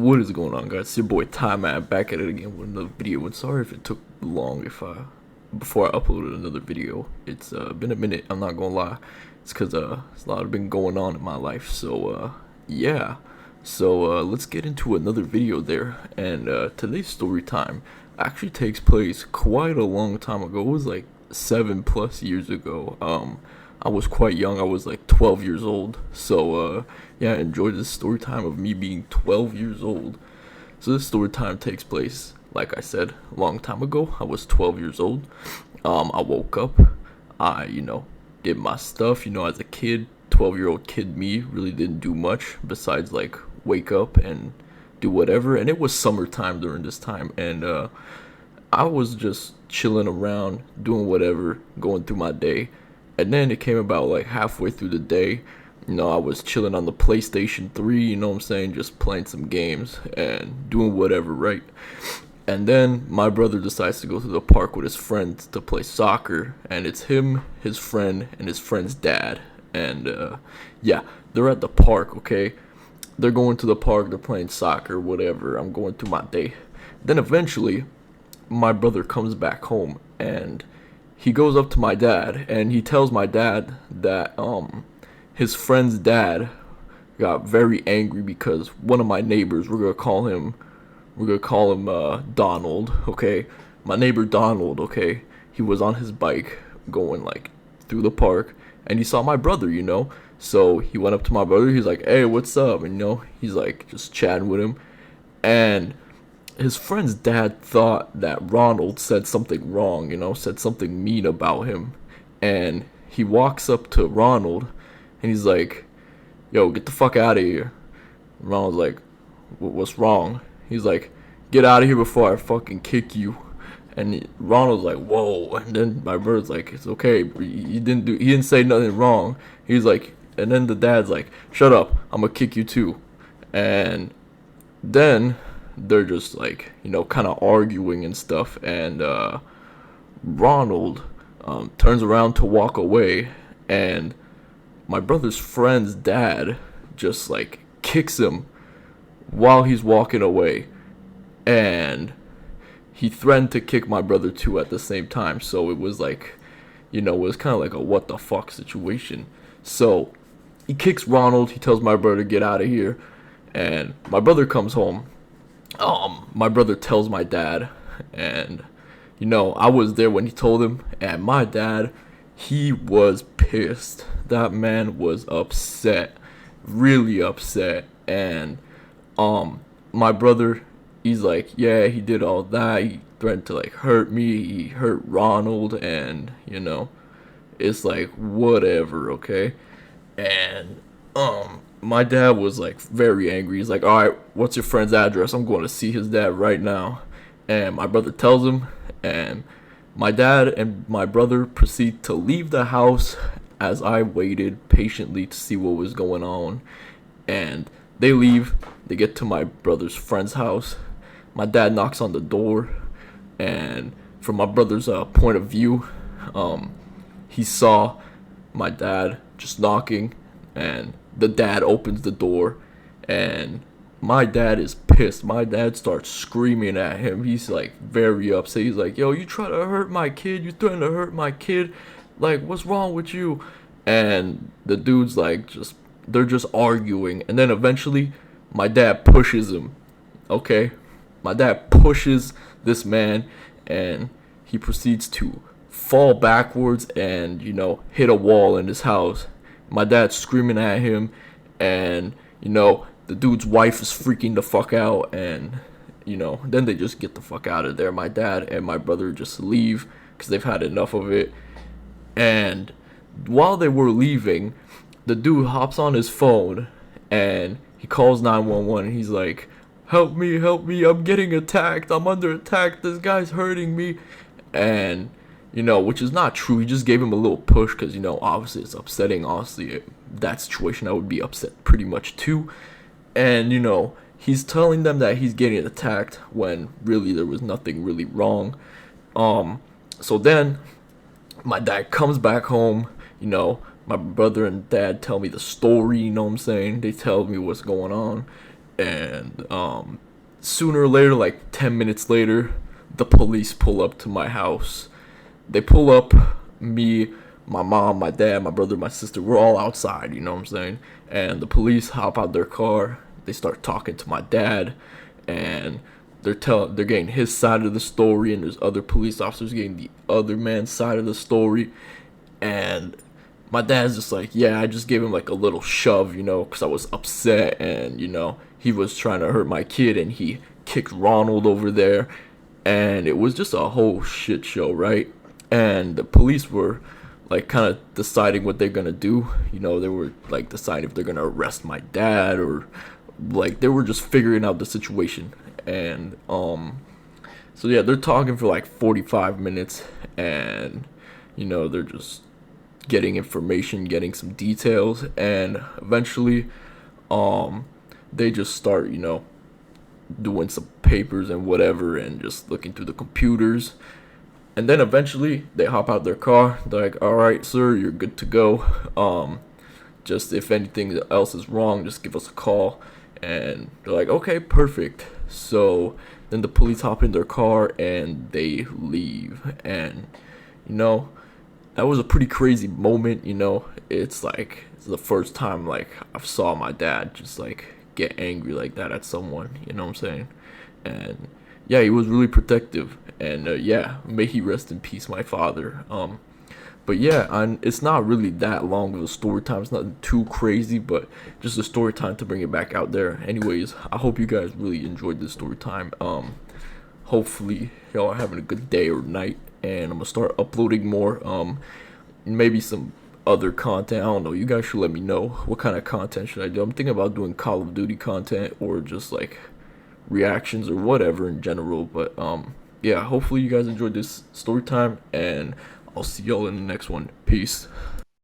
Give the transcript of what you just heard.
What is going on, guys? It's your boy Time Man back at it again with another video. And sorry if it took long before I uploaded another video. It's been a minute. I'm not gonna lie. It's because there's a lot been going on in my life. So yeah. So let's get into another video there. And today's story time actually takes place quite a long time ago. It was like 7+ years ago. I was quite young. I was like 12 years old. So yeah, enjoy this story time of me being 12 years old. So this story time takes place, like I said, a long time ago. I was 12 years old. I woke up. I, did my stuff. As a kid, 12-year-old kid me really didn't do much besides like wake up and do whatever. And it was summertime during this time, and I was just chilling around, doing whatever, going through my day. And then it came about like halfway through the day. I was chilling on the PlayStation 3, what I'm saying, just playing some games and doing whatever, right? And then my brother decides to go to the park with his friends to play soccer. And it's him, his friend, and his friend's dad. And yeah, they're at the park, okay? They're going to the park, they're playing soccer, whatever. I'm going through my day. Then eventually, my brother comes back home and he goes up to my dad and he tells my dad that his friend's dad got very angry because one of my neighbors, we're gonna call him Donald, okay? My neighbor Donald, okay? He was on his bike going like through the park and he saw my brother, So he went up to my brother, he's like, "Hey, what's up?" And he's like just chatting with him. And his friend's dad thought that Ronald said something wrong, said something mean about him. And he walks up to Ronald and he's like, "Yo, get the fuck out of here." And Ronald's like, "What's wrong?" He's like, "Get out of here before I fucking kick you." And Ronald's like, "Whoa." And then my brother's like, "It's okay. He didn't say nothing wrong." He's like, and then the dad's like, "Shut up. I'm gonna kick you too." And then they're just like, kind of arguing and stuff. And Ronald turns around to walk away, and my brother's friend's dad just like kicks him while he's walking away. And he threatened to kick my brother too at the same time. So it was like, it was kind of like a what the fuck situation. So he kicks Ronald. He tells my brother to get out of here. And my brother comes home. My brother tells my dad, and I was there when he told him, and my dad, he was pissed. That man was upset, really upset. And my brother, he's like, "Yeah, he did all that. He threatened to like hurt me. He hurt Ronald, and it's like whatever, okay?" And my dad was like very angry. He's like, "All right, what's your friend's address? I'm going to see his dad right now." And my brother tells him, and my dad and my brother proceed to leave the house as I waited patiently to see what was going on. And they leave. They get to my brother's friend's house. My dad knocks on the door, and from my brother's point of view, he saw my dad just knocking, and the dad opens the door, and my dad is pissed. My dad starts screaming at him. He's like very upset. He's like, "Yo, you try to hurt my kid? You threatened to hurt my kid? Like, what's wrong with you?" And the dude's like, they're just arguing. And then eventually, my dad pushes him. Okay? My dad pushes this man, and he proceeds to fall backwards and, hit a wall in his house. My dad's screaming at him, and, the dude's wife is freaking the fuck out, and, then they just get the fuck out of there. My dad and my brother just leave because they've had enough of it. And while they were leaving, the dude hops on his phone, and he calls 911, and he's like, help me, I'm getting attacked, I'm under attack, this guy's hurting me." And which is not true. He just gave him a little push because, obviously it's upsetting. Honestly, that situation I would be upset pretty much too. And, he's telling them that he's getting attacked when really there was nothing really wrong. So then my dad comes back home, my brother and dad tell me the story, what I'm saying? They tell me what's going on. And sooner or later, like 10 minutes later, the police pull up to my house. They pull up, me, my mom, my dad, my brother, my sister, we're all outside, you know what I'm saying? And the police hop out their car, they start talking to my dad, and they're getting his side of the story, and there's other police officers getting the other man's side of the story. And my dad's just like, yeah, I just gave him like a little shove, because I was upset, and he was trying to hurt my kid, and he kicked Ronald over there, and it was just a whole shit show, right? And the police were like kind of deciding what they're gonna do. They were like deciding if they're gonna arrest my dad, or like they were just figuring out the situation. And so yeah, they're talking for like 45 minutes, and they're just getting information, getting some details, and eventually they just start, doing some papers and whatever, and just looking through the computers. And then eventually they hop out their car. They're like, "All right, sir, you're good to go. Just if anything else is wrong, just give us a call." And they're like, "Okay, perfect." So then the police hop in their car and they leave. And you know, that was a pretty crazy moment. It's like it's the first time like I saw my dad just like get angry like that at someone. You know what I'm saying? And yeah, he was really protective. And yeah, may he rest in peace, my father. But yeah, it's not really that long of a story time. It's not too crazy, but just a story time to bring it back out there. Anyways, I hope you guys really enjoyed this story time. Hopefully y'all are having a good day or night, and I'm gonna start uploading more. Maybe some other content. I don't know. You guys should let me know what kind of content should I do. I'm thinking about doing Call of Duty content, or just like reactions or whatever in general. But yeah, hopefully you guys enjoyed this story time, and I'll see y'all in the next one. Peace.